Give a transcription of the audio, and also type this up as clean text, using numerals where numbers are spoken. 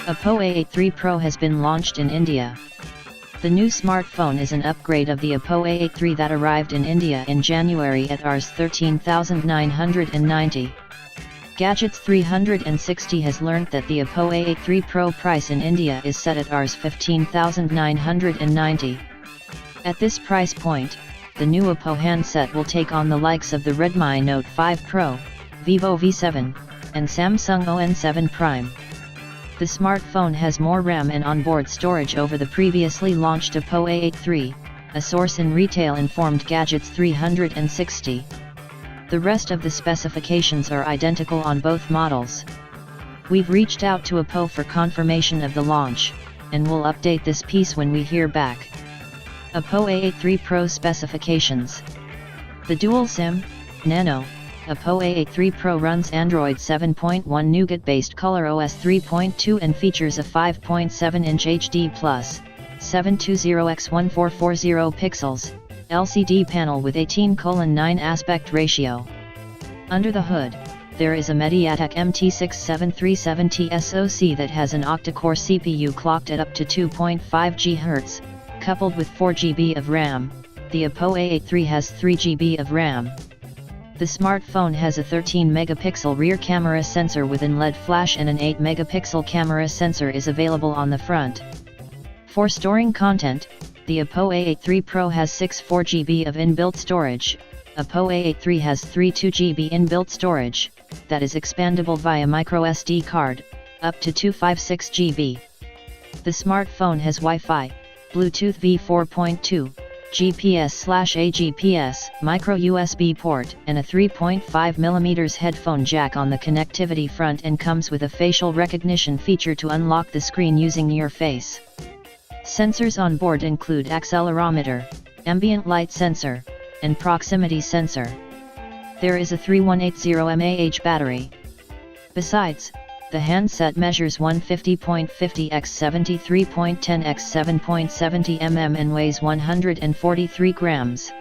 Oppo A83 Pro has been launched in India. The new smartphone is an upgrade of the Oppo A83 that arrived in India in January at Rs 13,990. Gadgets 360 has learnt that the Oppo A83 Pro price in India is set at Rs 15,990. At this price point, the new Oppo handset will take on the likes of the Redmi Note 5 Pro, Vivo V7, and Samsung ON7 Prime. The smartphone has more RAM and onboard storage over the previously launched Oppo A83, a source in retail informed Gadgets 360. The rest of the specifications are identical on both models. We've reached out to Oppo for confirmation of the launch, and we'll update this piece when we hear back. Oppo A83 Pro specifications. The dual SIM, Nano, Oppo A83 Pro runs Android 7.1 Nougat-based ColorOS 3.2 and features a 5.7-inch HD+, 720x1440 pixels, LCD panel with 18:9 aspect ratio. Under the hood, there is a MediaTek MT6737T SoC that has an octa-core CPU clocked at up to 2.5 GHz, coupled with 4 GB of RAM. The Oppo A83 has 3 GB of RAM. The smartphone has a 13 megapixel rear camera sensor with LED flash and an 8 megapixel camera sensor is available on the front. For storing content, the Oppo A83 Pro has 4 GB of inbuilt storage. Oppo A83 has 2 GB inbuilt storage, that is expandable via microSD card, up to 256 GB. The smartphone has Wi-Fi, Bluetooth V4.2, GPS/AGPS, micro USB port, and a 3.5mm headphone jack on the connectivity front, and comes with a facial recognition feature to unlock the screen using your face. Sensors on board include accelerometer, ambient light sensor, and proximity sensor. There is a 3180 mAh battery. Besides, the handset measures 150.50 x 73.10 x 7.70 mm and weighs 143 grams.